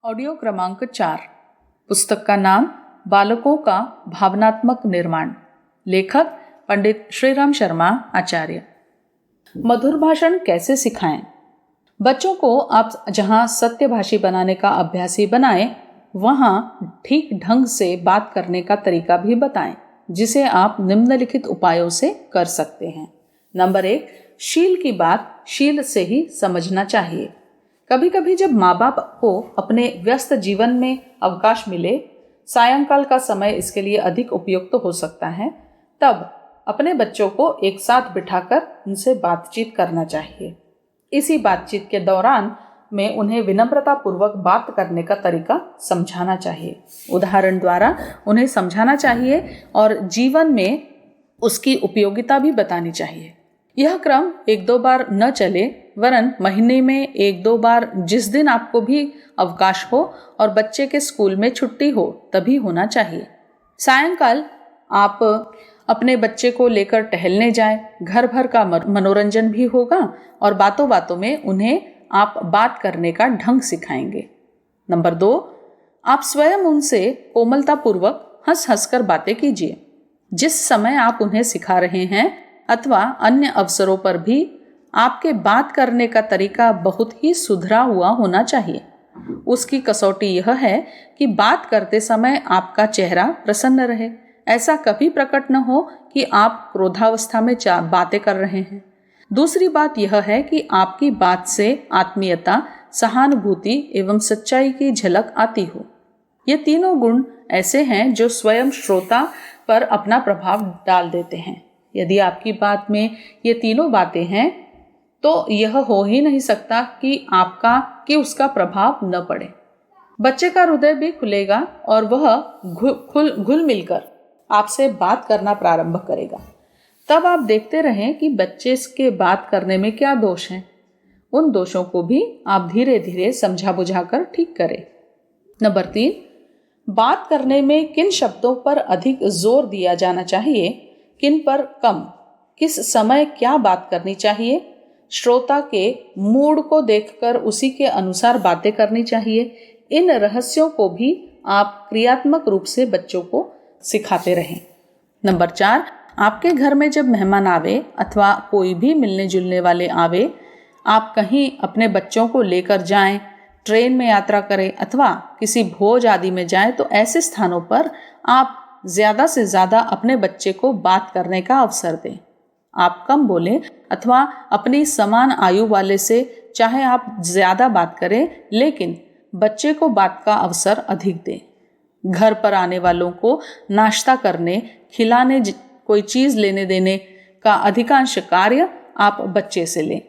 Audio क्रमांक 4। पुस्तक का नाम बालकों का भावनात्मक निर्माण। लेखक पंडित श्रीराम शर्मा आचार्य। मधुर भाषण कैसे सिखाएं? बच्चों को आप जहां सत्यभाषी बनाने का अभ्यासी बनाएं, वहां ठीक ढंग से बात करने का तरीका भी बताएं, जिसे आप निम्नलिखित उपायों से कर सकते हैं। नंबर 1, शील की बात शील से ही समझना चाहिए। कभी कभी जब माँ बाप को अपने व्यस्त जीवन में अवकाश मिले, सायंकाल का समय इसके लिए अधिक उपयुक्त हो सकता है, तब अपने बच्चों को एक साथ बिठाकर उनसे बातचीत करना चाहिए। इसी बातचीत के दौरान में उन्हें विनम्रता पूर्वक बात करने का तरीका समझाना चाहिए। उदाहरण द्वारा उन्हें समझाना चाहिए और जीवन में उसकी उपयोगिता भी बतानी चाहिए। यह क्रम 1-2 बार न चले, वरन महीने में 1-2 बार, जिस दिन आपको भी अवकाश हो और बच्चे के स्कूल में छुट्टी हो तभी होना चाहिए। सायंकाल आप अपने बच्चे को लेकर टहलने जाएं, घर भर का मनोरंजन भी होगा और बातों बातों में उन्हें आप बात करने का ढंग सिखाएंगे। नंबर 2, आप स्वयं उनसे कोमलतापूर्वक हंस हंस कर बातें कीजिए। जिस समय आप उन्हें सिखा रहे हैं अथवा अन्य अवसरों पर भी आपके बात करने का तरीका बहुत ही सुधरा हुआ होना चाहिए। उसकी कसौटी यह है कि बात करते समय आपका चेहरा प्रसन्न रहे। ऐसा कभी प्रकट न हो कि आप क्रोधावस्था में बातें कर रहे हैं। दूसरी बात यह है कि आपकी बात से आत्मीयता, सहानुभूति एवं सच्चाई की झलक आती हो। ये तीनों गुण ऐसे हैं जो स्वयं श्रोता पर अपना प्रभाव डाल देते हैं। यदि आपकी बात में ये तीनों बातें हैं तो यह हो ही नहीं सकता कि उसका प्रभाव न पड़े। बच्चे का हृदय भी खुलेगा और वह घुल मिलकर आपसे बात करना प्रारंभ करेगा। तब आप देखते रहें कि बच्चे के बात करने में क्या दोष हैं। उन दोषों को भी आप धीरे धीरे समझा बुझाकर ठीक करें। नंबर 3, बात करने में किन शब्दों पर अधिक जोर दिया जाना चाहिए, किन पर कम, किस समय क्या बात करनी चाहिए, श्रोता के मूड को देखकर उसी के अनुसार बातें करनी चाहिए। इन रहस्यों को भी आप क्रियात्मक रूप से बच्चों को सिखाते रहें। नंबर 4, आपके घर में जब मेहमान आवे अथवा कोई भी मिलने जुलने वाले आवे, आप कहीं अपने बच्चों को लेकर जाएं, ट्रेन में यात्रा करें अथवा किसी भोज आदि में जाएं, तो ऐसे स्थानों पर आप ज्यादा से ज्यादा अपने बच्चे को बात करने का अवसर दें। आप कम बोलें अथवा अपनी समान आयु वाले से चाहे आप ज्यादा बात करें, लेकिन बच्चे को बात का अवसर अधिक दें। घर पर आने वालों को नाश्ता करने, खिलाने, कोई चीज लेने देने का अधिकांश कार्य आप बच्चे से लें।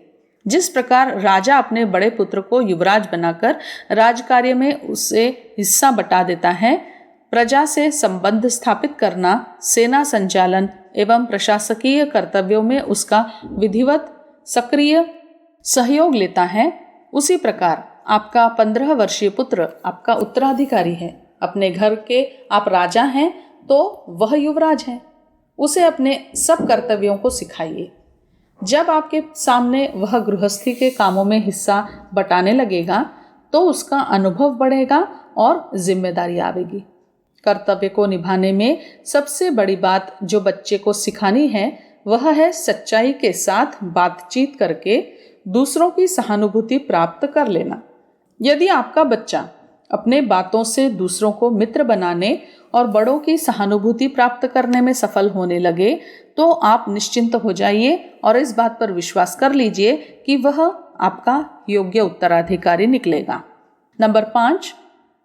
जिस प्रकार राजा अपने बड़े पुत्र को युवराज बनाकर राजकार्य में उसे हिस्सा बटा देता है, प्रजा से संबंध स्थापित करना, सेना संचालन एवं प्रशासकीय कर्तव्यों में उसका विधिवत सक्रिय सहयोग लेता है, उसी प्रकार आपका 15 वर्षीय पुत्र आपका उत्तराधिकारी है। अपने घर के आप राजा हैं तो वह युवराज है। उसे अपने सब कर्तव्यों को सिखाइए। जब आपके सामने वह गृहस्थी के कामों में हिस्सा बटाने लगेगा तो उसका अनुभव बढ़ेगा और जिम्मेदारी आवेगी। कर्तव्य को निभाने में सबसे बड़ी बात जो बच्चे को सिखानी है वह है सच्चाई के साथ बातचीत करके दूसरों की सहानुभूति प्राप्त कर लेना। यदि आपका बच्चा अपने बातों से दूसरों को मित्र बनाने और बड़ों की सहानुभूति प्राप्त करने में सफल होने लगे तो आप निश्चिंत हो जाइए और इस बात पर विश्वास कर लीजिए कि वह आपका योग्य उत्तराधिकारी निकलेगा। नंबर 5,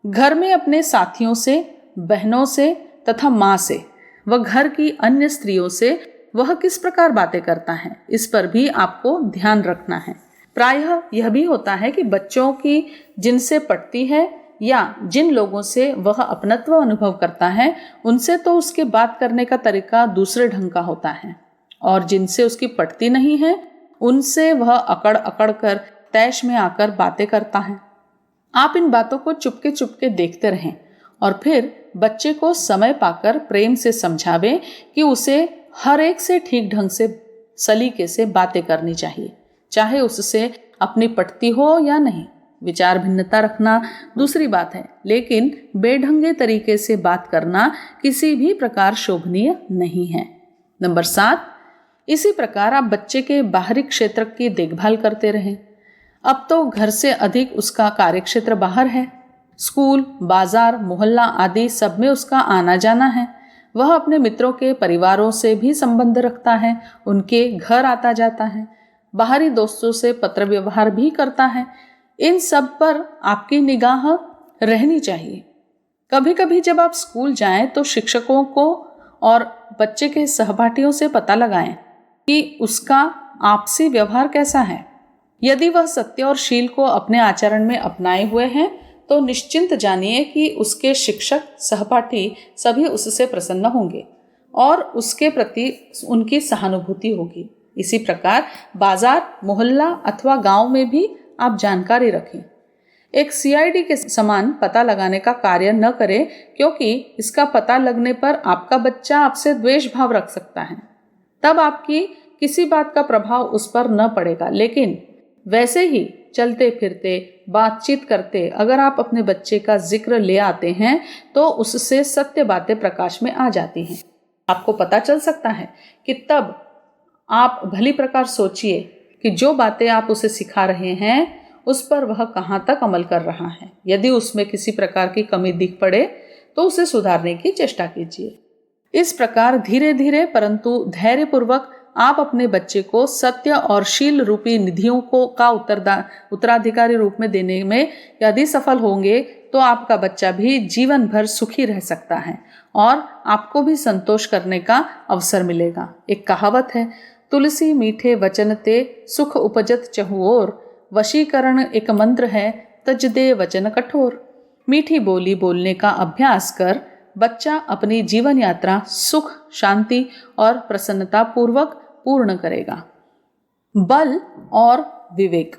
घर में अपने साथियों से, बहनों से तथा माँ से व घर की अन्य स्त्रियों से वह किस प्रकार बातें करता है, इस पर भी आपको ध्यान रखना है। प्रायः यह भी होता है कि बच्चों की जिनसे पटती है या जिन लोगों से वह अपनत्व अनुभव करता है, उनसे तो उसके बात करने का तरीका दूसरे ढंग का होता है, और जिनसे उसकी पटती नहीं है उनसे वह अकड़ अकड़ कर तैश में आकर बातें करता है। आप इन बातों को चुपके चुपके देखते रहें और फिर बच्चे को समय पाकर प्रेम से समझावें कि उसे हर एक से ठीक ढंग से, सलीके से बातें करनी चाहिए, चाहे उससे अपनी पटती हो या नहीं। विचार भिन्नता रखना दूसरी बात है, लेकिन बेढंगे तरीके से बात करना किसी भी प्रकार शोभनीय नहीं है। नंबर 7, इसी प्रकार आप बच्चे के बाहरी क्षेत्र की देखभाल करते रहें। अब तो घर से अधिक उसका कार्यक्षेत्र बाहर है। स्कूल, बाजार, मोहल्ला आदि सब में उसका आना जाना है। वह अपने मित्रों के परिवारों से भी संबंध रखता है, उनके घर आता जाता है, बाहरी दोस्तों से पत्र व्यवहार भी करता है। इन सब पर आपकी निगाह रहनी चाहिए। कभी कभी जब आप स्कूल जाएं तो शिक्षकों को और बच्चे के सहपाठियों से पता लगाएं कि उसका आपसी व्यवहार कैसा है। यदि वह सत्य और शील को अपने आचरण में अपनाए हुए हैं तो निश्चिंत जानिए कि उसके शिक्षक, सहपाठी सभी उससे प्रसन्न होंगे और उसके प्रति उनकी सहानुभूति होगी। इसी प्रकार बाजार, मोहल्ला अथवा गांव में भी आप जानकारी रखें। एक सीआईडी के समान पता लगाने का कार्य न करें, क्योंकि इसका पता लगने पर आपका बच्चा आपसे द्वेष भाव रख सकता है। तब आपकी किसी बात का प्रभाव उस पर न पड़ेगा, लेकिन वैसे ही चलते फिरते बातचीत करते अगर आप अपने बच्चे का जिक्र ले आते हैं तो उससे सत्य बातें प्रकाश में आ जाती हैं। आपको पता चल सकता है कि तब आप भली प्रकार सोचिए कि जो बातें आप उसे सिखा रहे हैं उस पर वह कहाँ तक अमल कर रहा है। यदि उसमें किसी प्रकार की कमी दिख पड़े तो उसे सुधारने की चेष्टा कीजिए। इस प्रकार धीरे धीरे परंतु धैर्यपूर्वक आप अपने बच्चे को सत्य और शील रूपी निधियों को का उत्तराधिकारी रूप में देने में यदि सफल होंगे तो आपका बच्चा भी जीवन भर सुखी रह सकता है और आपको भी संतोष करने का अवसर मिलेगा। एक कहावत है, तुलसी मीठे वचन ते सुख उपजत चहुओर, वशीकरण एक मंत्र है तज दे वचन कठोर। मीठी बोली बोलने का अभ्यास कर बच्चा अपनी जीवन यात्रा सुख, शांति और प्रसन्नता पूर्वक पूर्ण करेगा। बल और विवेक।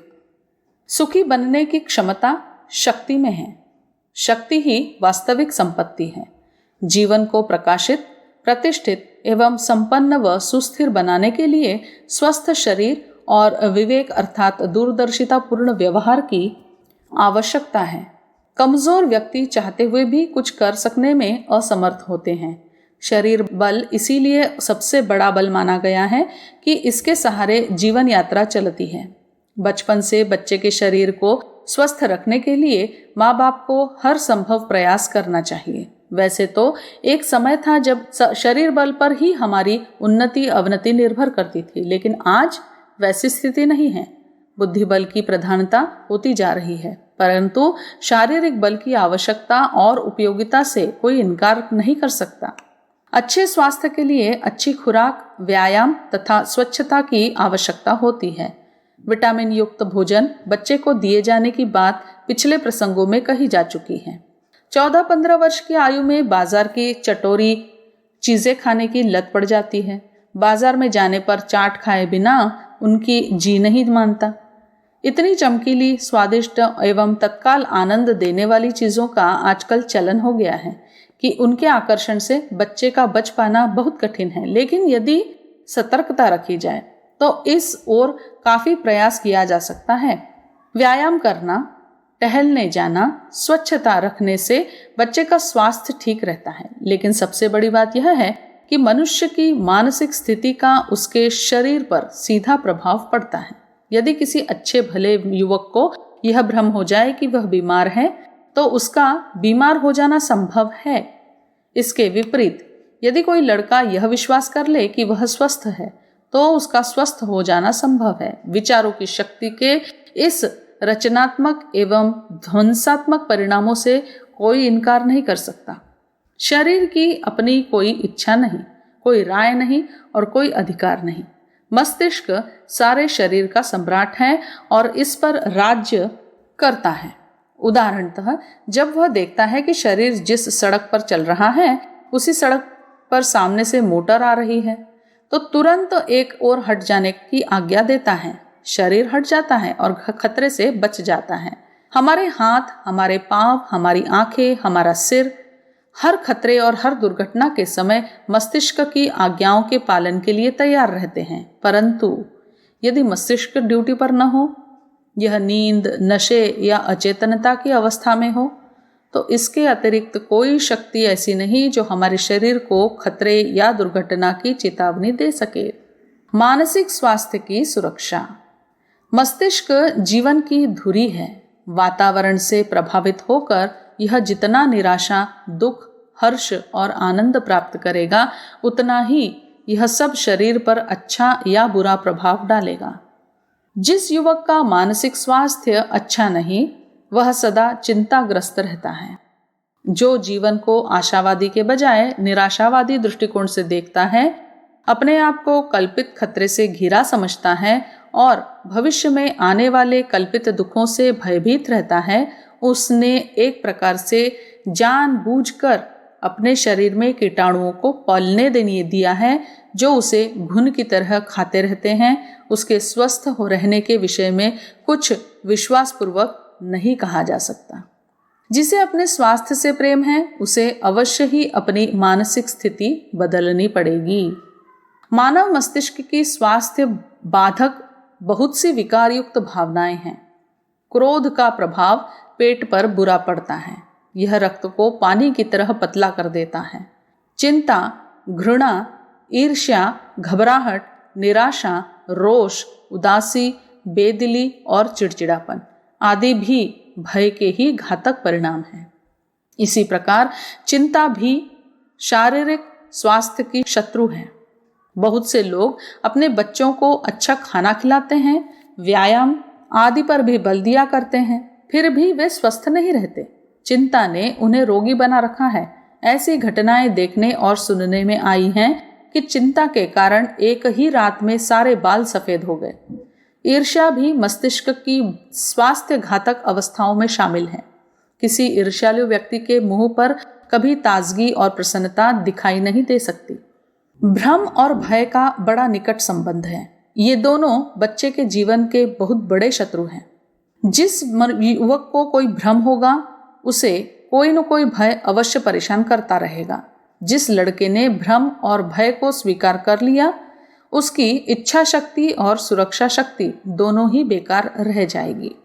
सुखी बनने की क्षमता शक्ति में है। शक्ति ही वास्तविक संपत्ति है। जीवन को प्रकाशित, प्रतिष्ठित एवं संपन्न व सुस्थिर बनाने के लिए स्वस्थ शरीर और विवेक अर्थात दूरदर्शिता पूर्ण व्यवहार की आवश्यकता है। कमजोर व्यक्ति चाहते हुए भी कुछ कर सकने में असमर्थ होते हैं। शरीर बल इसीलिए सबसे बड़ा बल माना गया है कि इसके सहारे जीवन यात्रा चलती है। बचपन से बच्चे के शरीर को स्वस्थ रखने के लिए माँ बाप को हर संभव प्रयास करना चाहिए। वैसे तो एक समय था जब शरीर बल पर ही हमारी उन्नति अवनति निर्भर करती थी, लेकिन आज वैसी स्थिति नहीं है। बुद्धि बल की प्रधानता होती जा रही है, परंतु शारीरिक बल की आवश्यकता और उपयोगिता से कोई इनकार नहीं कर सकता। अच्छे स्वास्थ्य के लिए अच्छी खुराक, व्यायाम तथा स्वच्छता की आवश्यकता होती है। विटामिन युक्त भोजन बच्चे को दिए जाने की बात पिछले प्रसंगों में कही जा चुकी है। 14-15 वर्ष की आयु में बाजार की चटोरी चीजें खाने की लत पड़ जाती है। बाजार में जाने पर चाट खाए बिना उनकी जी नहीं मानता। इतनी चमकीली, स्वादिष्ट एवं तत्काल आनंद देने वाली चीजों का आजकल चलन हो गया है कि उनके आकर्षण से बच्चे का बच पाना बहुत कठिन है। लेकिन यदि सतर्कता रखी जाए तो इस ओर काफी प्रयास किया जा सकता है। व्यायाम करना, टहलने जाना, स्वच्छता रखने से बच्चे का स्वास्थ्य ठीक रहता है। लेकिन सबसे बड़ी बात यह है कि मनुष्य की मानसिक स्थिति का उसके शरीर पर सीधा प्रभाव पड़ता है। यदि किसी अच्छे भले युवक को यह भ्रम हो जाए कि वह बीमार है तो उसका बीमार हो जाना संभव है। इसके विपरीत यदि कोई लड़का यह विश्वास कर ले कि वह स्वस्थ है तो उसका स्वस्थ हो जाना संभव है। विचारों की शक्ति के इस रचनात्मक एवं ध्वंसात्मक परिणामों से कोई इनकार नहीं कर सकता। शरीर की अपनी कोई इच्छा नहीं, कोई राय नहीं और कोई अधिकार नहीं। मस्तिष्क सारे शरीर का सम्राट है और इस पर राज्य करता है। उदाहरणतः जब वह देखता है कि शरीर जिस सड़क पर चल रहा है उसी सड़क पर सामने से मोटर आ रही है तो तुरंत एक ओर हट जाने की आज्ञा देता है। शरीर हट जाता है और खतरे से बच जाता है। हमारे हाथ, हमारे पांव, हमारी आंखें, हमारा सिर हर खतरे और हर दुर्घटना के समय मस्तिष्क की आज्ञाओं के पालन के लिए तैयार रहते हैं। परंतु यदि मस्तिष्क ड्यूटी पर न हो, यह नींद, नशे या अचेतनता की अवस्था में हो, तो इसके अतिरिक्त कोई शक्ति ऐसी नहीं जो हमारे शरीर को खतरे या दुर्घटना की चेतावनी दे सके। मानसिक स्वास्थ्य की सुरक्षा। मस्तिष्क जीवन की धुरी है। वातावरण से प्रभावित होकर यह जितना निराशा, दुख, हर्ष और आनंद प्राप्त करेगा, उतना ही यह सब शरीर पर अच्छा या बुरा प्रभाव डालेगा। जिस युवक का मानसिक स्वास्थ्य अच्छा नहीं, वह सदा चिंताग्रस्त रहता है। जो जीवन को आशावादी के बजाय निराशावादी दृष्टिकोण से देखता है, अपने आप को कल्पित खतरे से घिरा समझता है और भविष्य में आने वाले कल्पित दुखों से भयभीत रहता है, उसने एक प्रकार से जानबूझकर अपने शरीर में कीटाणुओं को पलने दिया है, जो उसे घुन की तरह खाते रहते हैं। उसके स्वस्थ हो रहने के विषय में कुछ विश्वासपूर्वक नहीं कहा जा सकता। जिसे अपने स्वास्थ्य से प्रेम है, उसे अवश्य ही अपनी मानसिक स्थिति बदलनी पड़ेगी। मानव मस्तिष्क की स्वास्थ्य बाधक बहुत सी विकारयुक्त भावनाएं हैं। क्रोध का प्रभाव पेट पर बुरा पड़ता है। यह रक्त को पानी की तरह पतला कर देता है। चिंता, घृणा, ईर्ष्या, घबराहट, निराशा, रोष, उदासी, बेदिली और चिड़चिड़ापन आदि भी भय के ही घातक परिणाम हैं। इसी प्रकार चिंता भी शारीरिक स्वास्थ्य की शत्रु है। बहुत से लोग अपने बच्चों को अच्छा खाना खिलाते हैं, व्यायाम आदि पर भी बल दिया करते हैं, फिर भी वे स्वस्थ नहीं रहते। चिंता ने उन्हें रोगी बना रखा है। ऐसी घटनाएं देखने और सुनने में आई हैं कि चिंता के कारण एक ही रात में सारे बाल सफेद हो गए। ईर्ष्या भी मस्तिष्क की स्वास्थ्य घातक अवस्थाओं में शामिल है। किसी ईर्ष्यालु व्यक्ति के मुंह पर कभी ताजगी और प्रसन्नता दिखाई नहीं दे सकती। भ्रम और भय का बड़ा निकट संबंध है। ये दोनों बच्चे के जीवन के बहुत बड़े शत्रु हैं। जिस युवक को कोई भ्रम होगा, उसे कोई न कोई भय अवश्य परेशान करता रहेगा। जिस लड़के ने भ्रम और भय को स्वीकार कर लिया, उसकी इच्छा शक्ति और सुरक्षा शक्ति दोनों ही बेकार रह जाएगी।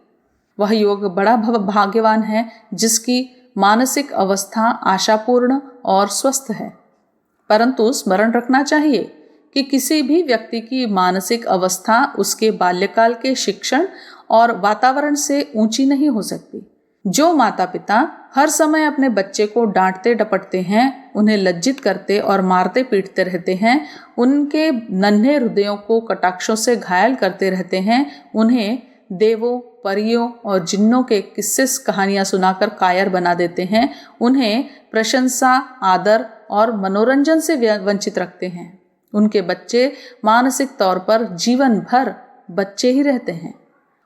वह युवक बड़ा भाग्यवान है जिसकी मानसिक अवस्था आशापूर्ण और स्वस्थ है। परंतु स्मरण रखना चाहिए कि किसी भी व्यक्ति की मानसिक अवस्था उसके बाल्यकाल के शिक्षण और वातावरण से ऊंची नहीं हो सकती। जो माता पिता हर समय अपने बच्चे को डांटते डपटते हैं, उन्हें लज्जित करते और मारते पीटते रहते हैं, उनके नन्हे हृदयों को कटाक्षों से घायल करते रहते हैं, उन्हें देवों, परियों और जिन्नों के किस्से कहानियां सुनाकर कायर बना देते हैं, उन्हें प्रशंसा, आदर और मनोरंजन से वंचित रखते हैं, उनके बच्चे मानसिक तौर पर जीवन भर बच्चे ही रहते हैं।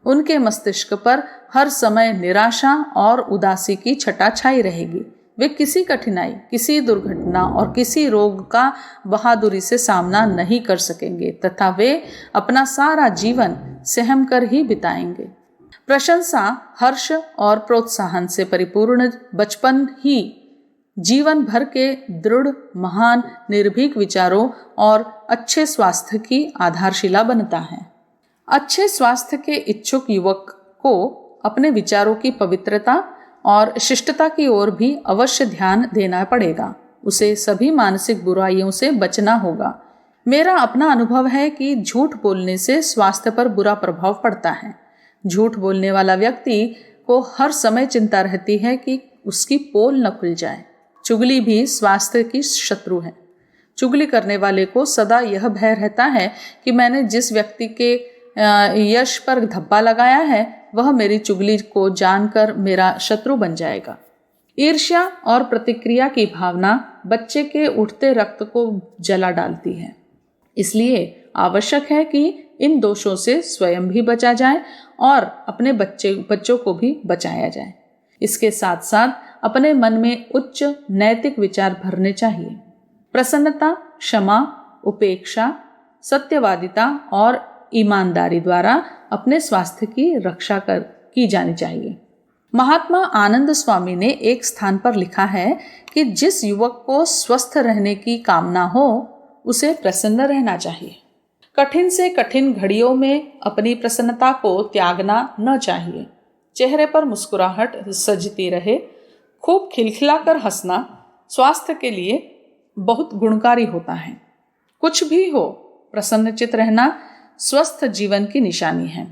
उनके मस्तिष्क पर हर समय निराशा और उदासी की छटा छाई रहेगी। वे किसी कठिनाई, किसी दुर्घटना और किसी रोग का बहादुरी से सामना नहीं कर सकेंगे तथा वे अपना सारा जीवन सहम कर ही बिताएंगे। प्रशंसा, हर्ष और प्रोत्साहन से परिपूर्ण बचपन ही जीवन भर के दृढ़, महान, निर्भीक विचारों और अच्छे स्वास्थ्य की आधारशिला बनता है। अच्छे स्वास्थ्य के इच्छुक युवक को अपने विचारों की पवित्रता और शिष्टता की ओर भी अवश्य ध्यान देना पड़ेगा। उसे सभी मानसिक बुराइयों से बचना होगा। मेरा अपना अनुभव है कि झूठ बोलने से स्वास्थ्य पर बुरा प्रभाव पड़ता है। झूठ बोलने वाला व्यक्ति को हर समय चिंता रहती है कि उसकी पोल न खुल जाए। चुगली भी स्वास्थ्य की शत्रु है। चुगली करने वाले को सदा यह भय रहता है कि मैंने जिस व्यक्ति के यश पर धब्बा लगाया है, वह मेरी चुगली को जानकर मेरा शत्रु बन जाएगा। ईर्ष्या और प्रतिक्रिया की भावना बच्चे के उठते रक्त को जला डालती है। इसलिए आवश्यक है कि इन दोषों से स्वयं भी बचा जाए और अपने बच्चों को भी बचाया जाए। इसके साथ साथ अपने मन में उच्च नैतिक विचार भरने चाहिए। प्रसन्नता, क्षमा, उपेक्षा, सत्यवादिता और ईमानदारी द्वारा अपने स्वास्थ्य की रक्षा की जानी चाहिए। महात्मा आनंद स्वामी ने एक स्थान पर लिखा है कि जिस युवक को स्वस्थ रहने की कामना हो, उसे प्रसन्न रहना चाहिए। कठिन से कठिन घड़ियों में अपनी प्रसन्नता को त्यागना न चाहिए। चेहरे पर मुस्कुराहट सजती रहे। खूब खिलखिलाकर हंसना स्वास्थ्य के लिए बहुत गुणकारी होता है। कुछ भी हो, प्रसन्नचित रहना स्वस्थ जीवन की निशानी है।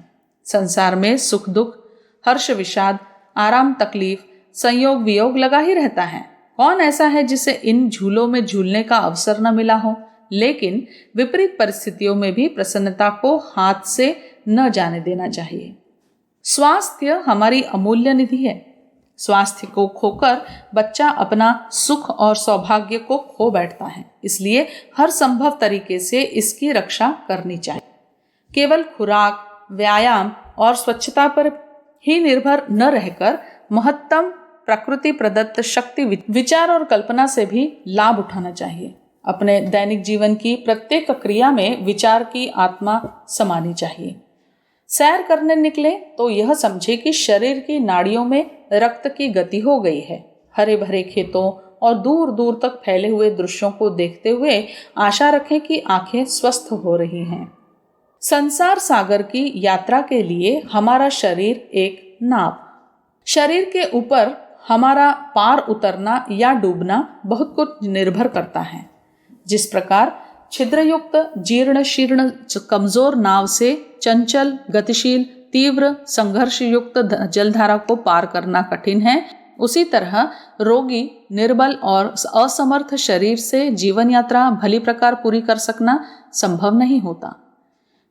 संसार में सुख दुख, हर्ष विषाद, आराम तकलीफ, संयोग वियोग लगा ही रहता है। कौन ऐसा है जिसे इन झूलों में झूलने का अवसर न मिला हो? लेकिन विपरीत परिस्थितियों में भी प्रसन्नता को हाथ से न जाने देना चाहिए। स्वास्थ्य हमारी अमूल्य निधि है। स्वास्थ्य को खोकर बच्चा अपना सुख और सौभाग्य को खो बैठता है। इसलिए हर संभव तरीके से इसकी रक्षा करनी चाहिए। केवल खुराक, व्यायाम और स्वच्छता पर ही निर्भर न रहकर महत्तम प्रकृति प्रदत्त शक्ति, विचार और कल्पना से भी लाभ उठाना चाहिए। अपने दैनिक जीवन की प्रत्येक क्रिया में विचार की आत्मा समानी चाहिए। सैर करने निकले तो यह समझे कि शरीर की नाड़ियों में रक्त की गति हो गई है। हरे भरे खेतों और दूर दूर तक फैले हुए दृश्यों को देखते हुए आशा रखें कि आंखें स्वस्थ हो रही हैं। संसार सागर की यात्रा के लिए हमारा शरीर एक नाव। शरीर के ऊपर हमारा पार उतरना या डूबना बहुत कुछ निर्भर करता है। जिस प्रकार छिद्रयुक्त, जीर्ण शीर्ण, कमजोर नाव से चंचल, गतिशील, तीव्र, संघर्ष युक्त जलधारा को पार करना कठिन है, उसी तरह रोगी, निर्बल और असमर्थ शरीर से जीवन यात्रा भली प्रकार पूरी कर सकना संभव नहीं होता।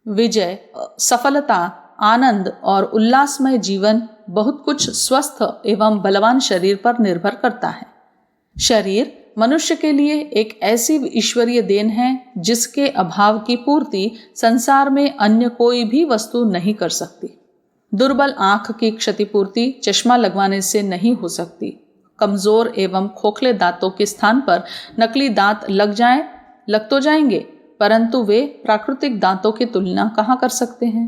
विजय, सफलता, आनंद और उल्लासमय जीवन बहुत कुछ स्वस्थ एवं बलवान शरीर पर निर्भर करता है। शरीर मनुष्य के लिए एक ऐसी ईश्वरीय देन है जिसके अभाव की पूर्ति संसार में अन्य कोई भी वस्तु नहीं कर सकती। दुर्बल आंख की क्षतिपूर्ति चश्मा लगवाने से नहीं हो सकती। कमजोर एवं खोखले दांतों के स्थान पर नकली दांत लग तो जाएंगे, परंतु वे प्राकृतिक दांतों की तुलना कहाँ कर सकते हैं।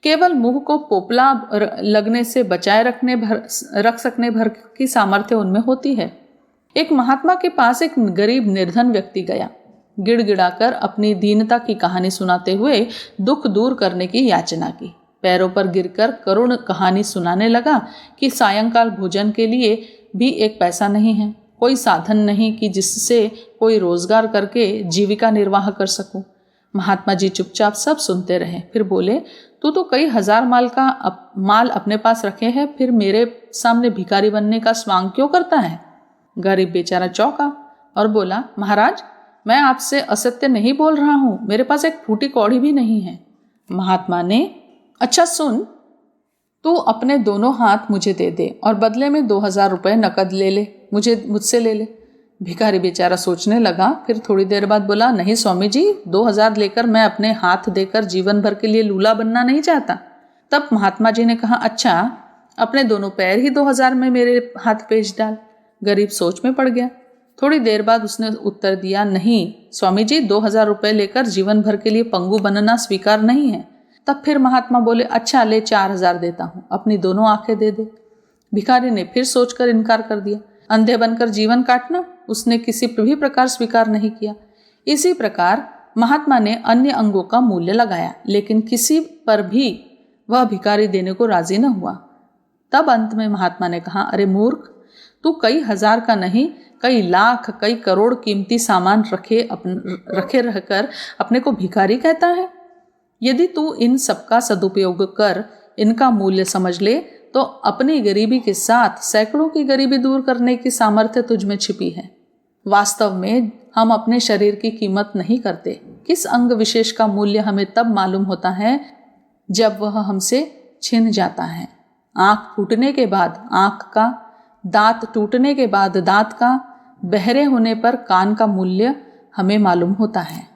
केवल मुंह को पोपला लगने से बचाए रख सकने भर की सामर्थ्य उनमें होती है। एक महात्मा के पास एक गरीब निर्धन व्यक्ति गया। गिड़गिड़ाकर अपनी दीनता की कहानी सुनाते हुए दुख दूर करने की याचना की। पैरों पर गिरकर करुण कहानी सुनाने लगा कि सायंकाल भोजन के लिए भी एक पैसा नहीं है, कोई साधन नहीं कि जिससे कोई रोजगार करके जीविका निर्वाह कर सकूं। महात्मा जी चुपचाप सब सुनते रहे। फिर बोले, तू तो कई हजार माल अपने पास रखे हैं, फिर मेरे सामने भिखारी बनने का स्वांग क्यों करता है? गरीब बेचारा चौंका और बोला, महाराज, मैं आपसे असत्य नहीं बोल रहा हूँ, मेरे पास एक फूटी कौड़ी भी नहीं है। महात्मा ने, अच्छा सुन, तू अपने दोनों हाथ मुझे दे दे और बदले में 2000 रुपये नकद मुझसे ले ले। भिखारी बेचारा सोचने लगा, फिर थोड़ी देर बाद बोला, नहीं स्वामी जी, 2000 लेकर मैं अपने हाथ देकर जीवन भर के लिए लूला बनना नहीं चाहता। तब महात्मा जी ने कहा, अच्छा, अपने दोनों पैर ही 2000 में मेरे हाथ भेज डाल। गरीब सोच में पड़ गया। थोड़ी देर बाद उसने उत्तर दिया, नहीं स्वामी जी, 2000 रुपये लेकर जीवन भर के लिए पंगु बनना स्वीकार नहीं है। तब फिर महात्मा बोले, अच्छा ले, 4000 देता हूँ, अपनी दोनों आंखें दे दे। भिखारी ने फिर सोचकर इनकार कर दिया। अंधे बनकर जीवन काटना उसने किसी भी प्रकार स्वीकार नहीं किया। इसी प्रकार महात्मा ने अन्य अंगों का मूल्य लगाया, लेकिन किसी पर भी वह भिखारी देने को राजी न हुआ। तब अंत में महात्मा ने कहा, अरे मूर्ख, तू कई हजार का नहीं, कई लाख, कई करोड़ कीमती सामान रखे रहकर अपने को भिखारी कहता है। यदि तू इन सबका सदुपयोग कर इनका मूल्य समझ ले तो अपनी गरीबी के साथ सैकड़ों की गरीबी दूर करने की सामर्थ्य तुझ में छिपी है। वास्तव में हम अपने शरीर की कीमत नहीं करते। किस अंग विशेष का मूल्य हमें तब मालूम होता है जब वह हमसे छिन जाता है। आँख फूटने के बाद आँख का, दांत टूटने के बाद दांत का, बहरे होने पर कान का मूल्य हमें मालूम होता है।